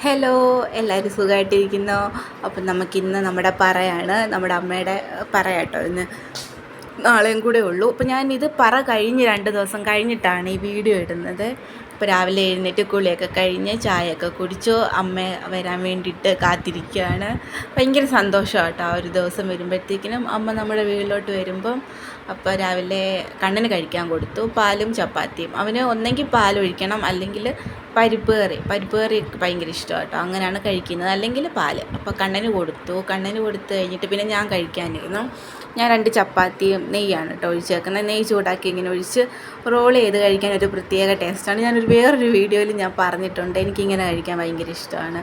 Hello, എല്ലാവരും സുഖമായിട്ടിരിക്കുന്നോ? അപ്പം നമുക്കിന്ന് നമ്മുടെ പറയാണ്, നമ്മുടെ അമ്മയുടെ പറയാട്ടോ. ഇന്ന് നാളെയും കൂടെ ഉള്ളൂ. അപ്പോൾ ഞാനിത് കഴിഞ്ഞ് 2 ദിവസം കഴിഞ്ഞിട്ടാണ് ഈ വീഡിയോ ഇടുന്നത്. ഇപ്പോൾ രാവിലെ എഴുന്നേറ്റ് കുളിയൊക്കെ കഴിഞ്ഞ് ചായയൊക്കെ കുടിച്ചു. അമ്മ വരാൻ വേണ്ടിയിട്ട് കാത്തിരിക്കുകയാണ്. ഭയങ്കര സന്തോഷമാണ് കേട്ടോ ആ ഒരു ദിവസം വരുമ്പോഴത്തേക്കിനും. അമ്മ നമ്മുടെ വീട്ടിലോട്ട് വരുമ്പം അപ്പോൾ രാവിലെ കണ്ണന് കഴിക്കാൻ കൊടുത്തു പാലും ചപ്പാത്തിയും. അവന് ഒന്നെങ്കിൽ പാലൊഴിക്കണം, അല്ലെങ്കിൽ പരിപ്പ് കറി ഭയങ്കര ഇഷ്ടമാണ് കേട്ടോ. അങ്ങനെയാണ് കഴിക്കുന്നത്, അല്ലെങ്കിൽ പാല്. അപ്പോൾ കണ്ണന് കൊടുത്തു കഴിഞ്ഞിട്ട് പിന്നെ ഞാൻ കഴിക്കാനിരുന്നു. ഞാൻ 2 ചപ്പാത്തിയും നെയ്യാണ് കേട്ടോ ഒഴിച്ചേക്കുന്നത്. നെയ്യ് ചൂടാക്കി ഇങ്ങനെ ഒഴിച്ച് റോൾ ചെയ്ത് കഴിക്കാൻ ഒരു പ്രത്യേക ടേസ്റ്റാണ്. വേറൊരു വീഡിയോയിൽ ഞാൻ പറഞ്ഞിട്ടുണ്ട്, എനിക്കിങ്ങനെ കഴിക്കാൻ ഭയങ്കര ഇഷ്ടമാണ്.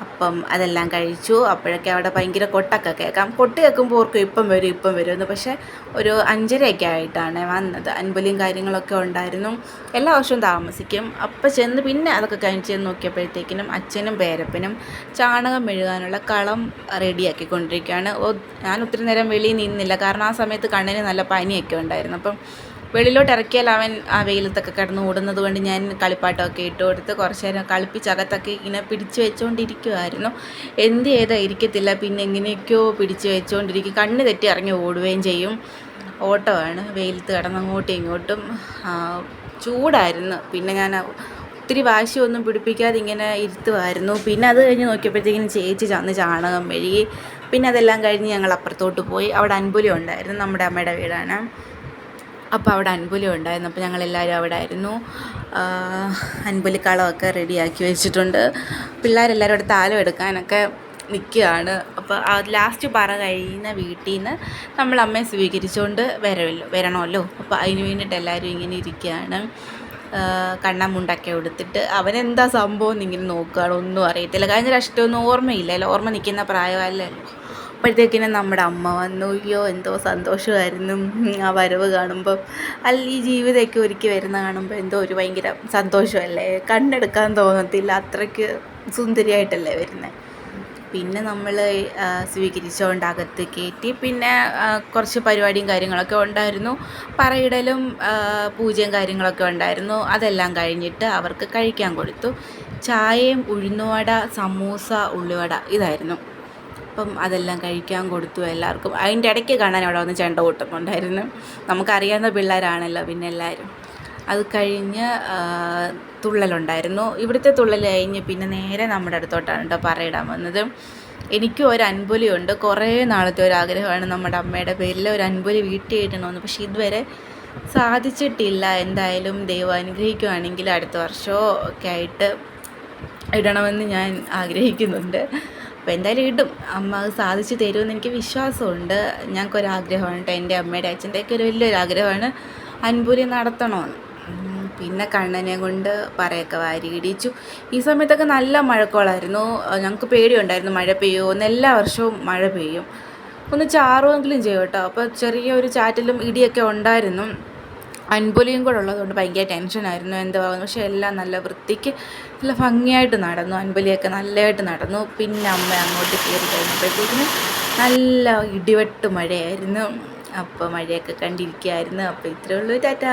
അപ്പം അതെല്ലാം കഴിച്ചു. അപ്പോഴൊക്കെ അവിടെ ഭയങ്കര കൊട്ടൊക്കെ കേൾക്കാം. കൊട്ട് കേൾക്കുമ്പോൾ ഓർക്കും ഇപ്പം വരും എന്ന്. പക്ഷേ ഒരു 5:30 ആയിട്ടാണ് വന്നത്. അൻപലിയും കാര്യങ്ങളൊക്കെ ഉണ്ടായിരുന്നു. എല്ലാ വർഷവും താമസിക്കും. അപ്പം ചെന്ന് പിന്നെ അതൊക്കെ കഴിഞ്ഞ് നോക്കിയപ്പോഴത്തേക്കിനും അച്ഛനും പേരപ്പനും ചാണകം മെഴുകാനുള്ള കളം റെഡിയാക്കിക്കൊണ്ടിരിക്കുകയാണ്. ഞാൻ ഒത്തിരി നേരം വെളിയിൽ നിന്നില്ല, കാരണം ആ സമയത്ത് കണ്ണിന് നല്ല പനിയൊക്കെ ഉണ്ടായിരുന്നു. അപ്പം വെളിയിലോട്ട് ഇറക്കിയാൽ അവൻ ആ വെയിലത്തൊക്കെ കിടന്ന് ഓടുന്നത് കൊണ്ട് ഞാൻ കളിപ്പാട്ടമൊക്കെ ഇട്ട് കൊടുത്ത് കുറച്ച് നേരം കളിപ്പിച്ചകത്തൊക്കെ ഇങ്ങനെ പിടിച്ച് വെച്ചുകൊണ്ടിരിക്കുമായിരുന്നു. എന്ത് ചെയ്താൽ ഇരിക്കത്തില്ല, പിന്നെ എങ്ങനെയൊക്കെയോ പിടിച്ച് വെച്ചുകൊണ്ടിരിക്കും. കണ്ണ് തെറ്റി ഇറങ്ങി ഓടുകയും ചെയ്യും. ഓട്ടമാണ്, വെയിലത്ത് കിടന്ന് അങ്ങോട്ടും ഇങ്ങോട്ടും. ചൂടായിരുന്നു. പിന്നെ ഞാൻ ഒത്തിരി വാശിയൊന്നും പിടിപ്പിക്കാതെ ഇങ്ങനെ ഇരുത്തുമായിരുന്നു. പിന്നെ അത് കഴിഞ്ഞ് നോക്കിയപ്പോഴത്തേക്കിനും ചേച്ചി ചാണകം മെഴുകി. പിന്നെ അതെല്ലാം കഴിഞ്ഞ് ഞങ്ങൾ അപ്പുറത്തോട്ട് പോയി. അവിടെ അൻപുലി ഉണ്ടായിരുന്നു, നമ്മുടെ അമ്മയുടെ വീടാണ്. അപ്പോൾ അവിടെ അൻപുലി ഉണ്ടായിരുന്നു. അപ്പോൾ ഞങ്ങളെല്ലാവരും അവിടെ ആയിരുന്നു. അൻപുലിക്കളമൊക്കെ റെഡിയാക്കി വെച്ചിട്ടുണ്ട്. പിള്ളേരെല്ലാവരും അവിടെ താലം എടുക്കാനൊക്കെ നിൽക്കുകയാണ്. അപ്പോൾ ലാസ്റ്റ് കഴിയുന്ന വീട്ടിൽ നിന്ന് നമ്മൾ അമ്മയെ സ്വീകരിച്ചുകൊണ്ട് വരണമല്ലോ. അപ്പോൾ അതിന് വേണ്ടിയിട്ട് എല്ലാവരും ഇങ്ങനെ ഇരിക്കുകയാണ്. കണ്ണമുണ്ടൊക്കെ എടുത്തിട്ട് അവനെന്താ സംഭവം എന്നിങ്ങനെ നോക്കുകയാണ്. ഒന്നും അറിയത്തില്ല. കഴിഞ്ഞ പ്രാവശ്യത്തൊന്നും ഓർമ്മയില്ലല്ലോ, ഓർമ്മ നിൽക്കുന്ന പ്രായമല്ലല്ലോ. അപ്പോഴത്തേക്കിനും നമ്മുടെ അമ്മ വന്നു. അയ്യോ, എന്തോ സന്തോഷമായിരുന്നു ആ വരവ് കാണുമ്പം. ഈ ജീവിതമൊക്കെ ഒരുക്കി വരുന്ന കാണുമ്പോൾ എന്തോ ഒരു ഭയങ്കര സന്തോഷമല്ലേ. കണ്ണെടുക്കാൻ തോന്നത്തില്ല, അത്രയ്ക്ക് സുന്ദരിയായിട്ടല്ലേ വരുന്നത്. പിന്നെ നമ്മൾ സ്വീകരിച്ചുകൊണ്ട് അകത്ത് കയറ്റി. പിന്നെ കുറച്ച് പരിപാടിയും കാര്യങ്ങളൊക്കെ ഉണ്ടായിരുന്നു. പറയിടലും പൂജയും കാര്യങ്ങളൊക്കെ ഉണ്ടായിരുന്നു. അതെല്ലാം കഴിഞ്ഞിട്ട് അവർക്ക് കഴിക്കാൻ കൊടുത്തു. ചായയും ഉഴുന്നുവട, സമൂസ, ഉള്ളിവട ഇതായിരുന്നു. അപ്പം അതെല്ലാം കഴിക്കാൻ കൊടുത്തു എല്ലാവർക്കും. അതിൻ്റെ ഇടയ്ക്ക് കാണാൻ അവിടെ വന്ന് ചെണ്ട കൊട്ടുന്നുണ്ടായിരുന്നു. നമുക്കറിയാവുന്ന പിള്ളേരാണല്ലോ പിന്നെ എല്ലാവരും. അത് കഴിഞ്ഞ് തുള്ളലുണ്ടായിരുന്നു. ഇവിടുത്തെ തുള്ളൽ കഴിഞ്ഞ് പിന്നെ നേരെ നമ്മുടെ അടുത്തോട്ടാണ് കേട്ടോ പറയിടാൻ വന്നത്. എനിക്കും ഒരു അൻപുലിയുണ്ട്. കുറേ നാളത്തെ ഒരാഗ്രഹമാണ് നമ്മുടെ അമ്മയുടെ പേരിൽ ഒരു അൻപുലി വീട്ടിൽ ഇടണമെന്ന്. പക്ഷേ ഇതുവരെ സാധിച്ചിട്ടില്ല. എന്തായാലും ദൈവം അനുഗ്രഹിക്കുകയാണെങ്കിൽ അടുത്ത വർഷമോ ഒക്കെ ആയിട്ട് ഇടണമെന്ന് ഞാൻ ആഗ്രഹിക്കുന്നുണ്ട്. അപ്പോൾ എന്തായാലും ഇടും. അമ്മ അത് സാധിച്ചു തരുമെന്ന് എനിക്ക് വിശ്വാസമുണ്ട്. ഞങ്ങൾക്കൊരാഗ്രഹമാണ് കേട്ടോ, എൻ്റെ അമ്മയുടെ അച്ഛൻ്റെയൊക്കെ ഒരു വലിയൊരാഗ്രഹമാണ് അൻപുലി നടത്തണമെന്ന്. പിന്നെ കണ്ണനെ കൊണ്ട് പറയൊക്കെ വാരി ഇടിച്ചു. ഈ സമയത്തൊക്കെ നല്ല മഴക്കോളായിരുന്നു. ഞങ്ങൾക്ക് പേടിയുണ്ടായിരുന്നു മഴ പെയ്യുമോ. എല്ലാ വർഷവും മഴ പെയ്യും, ഒന്ന് ചാറുമെങ്കിലും ചെയ്യും കേട്ടോ. അപ്പോൾ ചെറിയൊരു ചാറ്റലും ഇടിയൊക്കെ ഉണ്ടായിരുന്നു. അൻപുലിയും കൂടെ ഉള്ളതുകൊണ്ട് ഭയങ്കര ടെൻഷനായിരുന്നു എന്താകുന്നു. പക്ഷേ എല്ലാം നല്ല വൃത്തിക്ക് നല്ല ഭംഗിയായിട്ട് നടന്നു. അൻപുലിയൊക്കെ നല്ലതായിട്ട് നടന്നു. പിന്നെ അമ്മ അങ്ങോട്ട് കയറി കഴിഞ്ഞപ്പോഴത്തേക്കിനും നല്ല ഇടിവെട്ട് മഴയായിരുന്നു. അപ്പോൾ മഴയൊക്കെ കണ്ടിരിക്കുകയായിരുന്നു. അപ്പോൾ ഇത്രയേ ഉള്ളൂ. ടാറ്റാ.